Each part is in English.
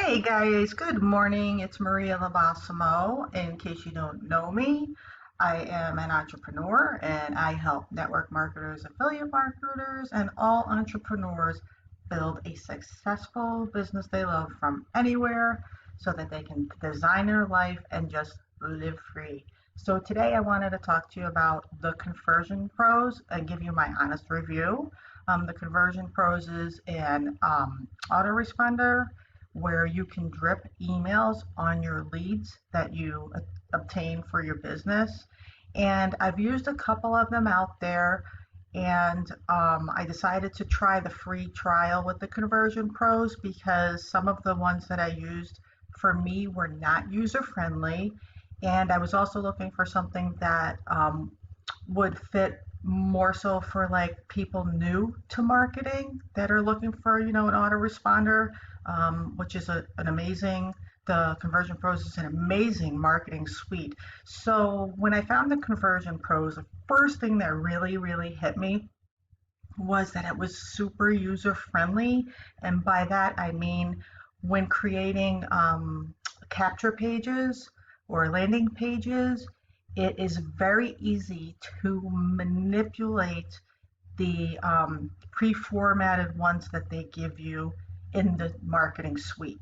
Hey guys, good morning. It's Maria Labasamo. In case you don't know me, I am an entrepreneur and I help network marketers, affiliate marketers, and all entrepreneurs build a successful business they love from anywhere so that they can design their life and just live free. So today I wanted to talk to you about the Conversion Pros and give you my honest review. The Conversion Pros is an autoresponder where you can drip emails on your leads that you obtain for your business. And I've used a couple of them out there, and I decided to try the free trial with the Conversion Pros because some of the ones that I used for me were not user friendly. And I was also looking for something that would fit more so for like people new to marketing that are looking for, an autoresponder, which is an amazing, the Conversion Pros is an amazing marketing suite. So when I found the Conversion Pros, the first thing that really, really hit me was that it was super user friendly. And by that, I mean, when creating capture pages or landing pages, it is very easy to manipulate the pre-formatted ones that they give you in the marketing suite.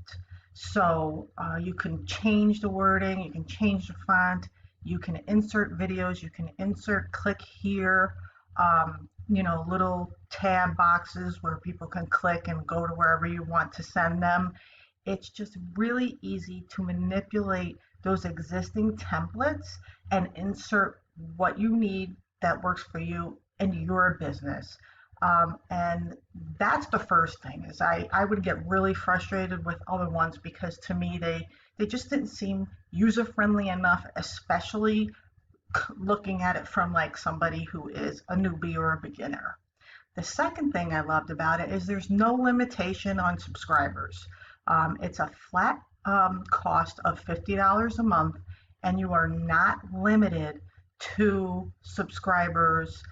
So you can change the wording, you can change the font, you can insert videos, you can insert click here, little tab boxes where people can click and go to wherever you want to send them. It's just really easy to manipulate those existing templates and insert what you need that works for you in your business. And that's the first thing is I would get really frustrated with other ones because to me they just didn't seem user friendly enough, especially looking at it from like somebody who is a newbie or a beginner. The second thing I loved about it is there's no limitation on subscribers. It's a flat cost of $50 a month, and you are not limited to subscribers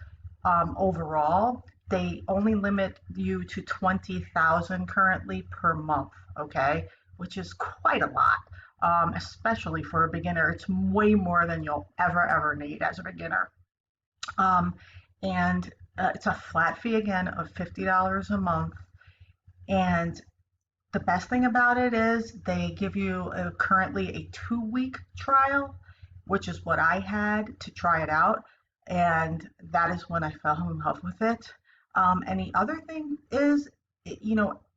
overall. They only limit you to 20,000 currently per month, okay, which is quite a lot, especially for a beginner. It's way more than you'll ever need as a beginner. And it's a flat fee again of $50 a month. And the best thing about it is they give you currently a 2-week trial, which is what I had to try it out. And that is when I fell in love with it. And the other thing is,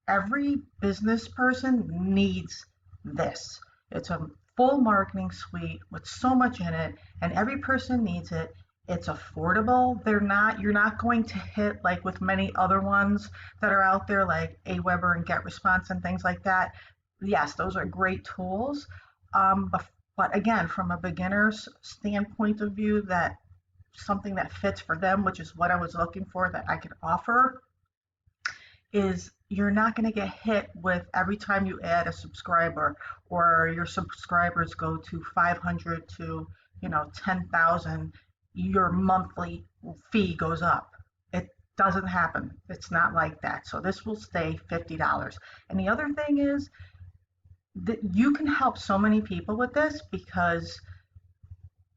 every business person needs this. It's a full marketing suite with so much in it, and every person needs it. It's affordable. You're not going to hit like with many other ones that are out there like Aweber and GetResponse and things like that. Yes, those are great tools. But again, from a beginner's standpoint of view, that something that fits for them, which is what I was looking for that I could offer, is you're not going to get hit with every time you add a subscriber or your subscribers go to 500 to 10,000, your monthly fee goes up. It doesn't happen. It's not like that. So this will stay $50. And the other thing is that you can help so many people with this because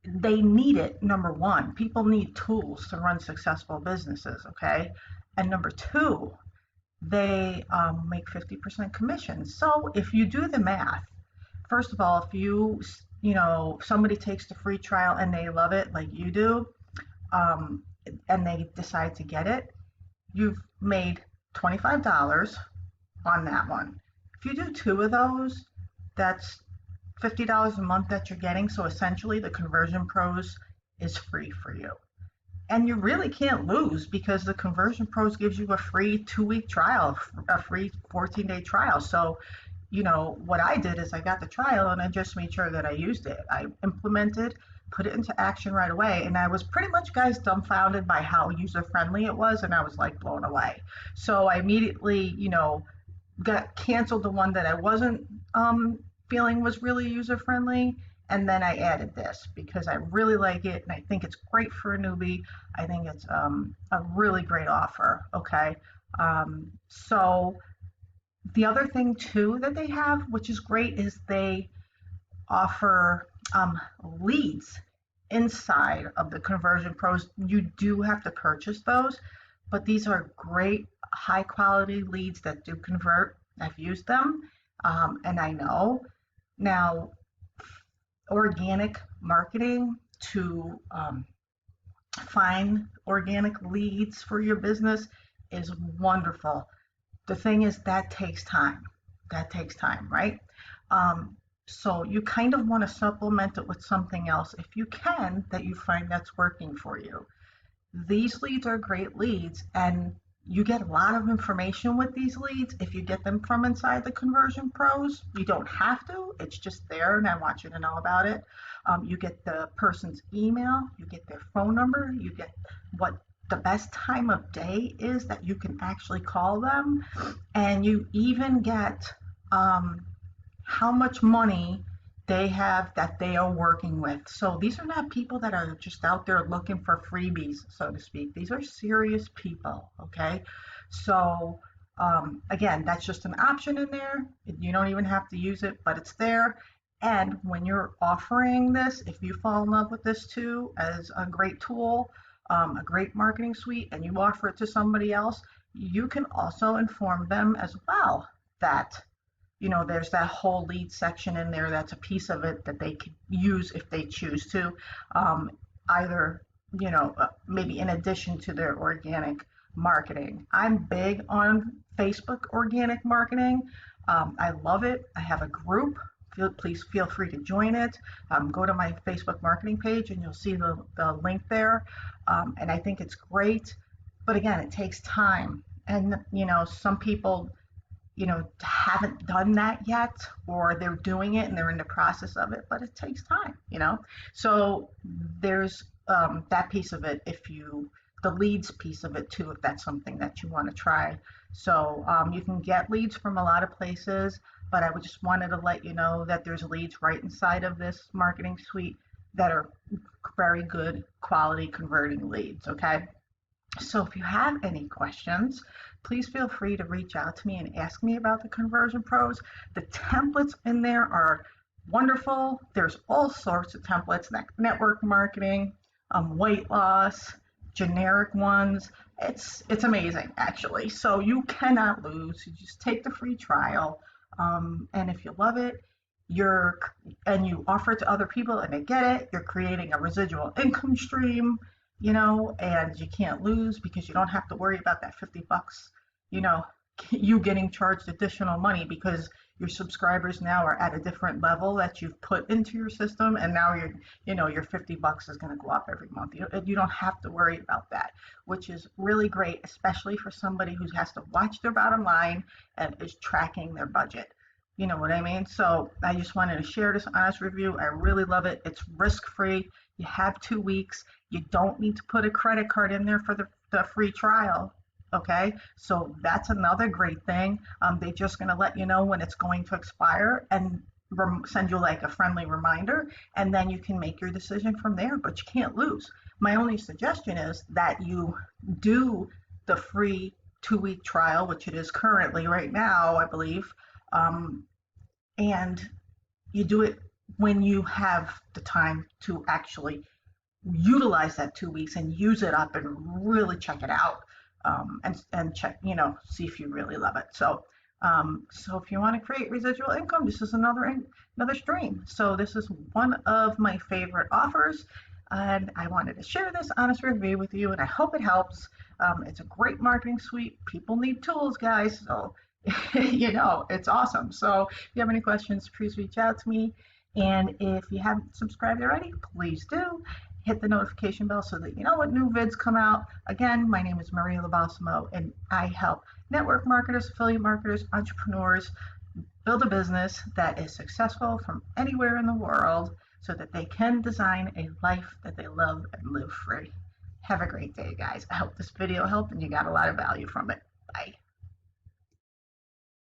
they need it. Number one, people need tools to run successful businesses, okay? And number two, they make 50% commission. So if you do the math, first of all, if somebody takes the free trial and they love it like you do, and they decide to get it, you've made $25 on that one. If you do 2 of those, that's $50 a month that you're getting. So essentially the Conversion Pros is free for you. And you really can't lose because the Conversion Pros gives you a free 2-week trial, a free 14-day trial. So, what I did is I got the trial and I just made sure that I used it. I implemented, put it into action right away. And I was pretty much, guys, dumbfounded by how user-friendly it was. And I was like blown away. So I immediately, got canceled the one that I wasn't feeling was really user-friendly. And then I added this because I really like it and I think it's great for a newbie. I think it's a really great offer, okay? So The other thing too that they have, which is great, is they offer leads inside of the Conversion Pros. You do have to purchase those, but these are great high quality leads that do convert. I've used them, and I know. Now, organic marketing to find organic leads for your business is wonderful. The thing is, that takes time. That takes time, right? So you kind of want to supplement it with something else if you can, that you find that's working for you. These leads are great leads, and you get a lot of information with these leads if you get them from inside the Conversion Pros. You don't have to, it's just there, and I want you to know about it. You get the person's email, you get their phone number, you get what the best time of day is that you can actually call them, and you even get how much money they have that they are working with. So these are not people that are just out there looking for freebies, so to speak. These are serious people, okay? So again, that's just an option in there. You don't even have to use it, but it's there. And when you're offering this, if you fall in love with this too as a great tool, a great marketing suite, and you offer it to somebody else, you can also inform them as well that there's that whole lead section in there. That's a piece of it that they could use if they choose to, either, maybe in addition to their organic marketing. I'm big on Facebook organic marketing. I love it. I have a group. Please feel free to join it. Go to my Facebook marketing page and you'll see the link there. And I think it's great. But again, it takes time. And, some people haven't done that yet, or they're doing it and they're in the process of it, but it takes time, So there's that piece of it, the leads piece of it too, if that's something that you want to try. So you can get leads from a lot of places, but I just wanted to let you know that there's leads right inside of this marketing suite that are very good quality converting leads, okay? So if you have any questions, please feel free to reach out to me and ask me about the Conversion Pros. The templates in there are wonderful. There's all sorts of templates, network marketing, weight loss, generic ones. It's amazing, actually. So you cannot lose. You just take the free trial, and if you love it, and you offer it to other people and they get it, you're creating a residual income stream, and you can't lose because you don't have to worry about that $50, you getting charged additional money because your subscribers now are at a different level that you've put into your system, and now your $50 is going to go up every month. You don't have to worry about that, which is really great, especially for somebody who has to watch their bottom line and is tracking their budget. You know what I mean? So I just wanted to share this honest review. I really love it. It's risk-free. You have 2 weeks. You don't need to put a credit card in there for the free trial. Okay, so that's another great thing. They're just going to let you know when it's going to expire and send you like a friendly reminder, and then you can make your decision from there, but you can't lose. My only suggestion is that you do the free 2-week trial, which it is currently right now, I believe, and you do it when you have the time to actually utilize that 2 weeks and use it up and really check it out. And check, see if you really love it. So if you want to create residual income, this is another stream. So this is one of my favorite offers, and I wanted to share this honest review with you, and I hope it helps. It's a great marketing suite. People need tools, guys. So, it's awesome. So if you have any questions, please reach out to me. And if you haven't subscribed already, please do. Hit the notification bell so that you know what new vids come out. Again, my name is Maria 𝘠𝐵, and I help network marketers, affiliate marketers, entrepreneurs build a business that is successful from anywhere in the world so that they can design a life that they love and live free. Have a great day, guys. I hope this video helped and you got a lot of value from it. Bye.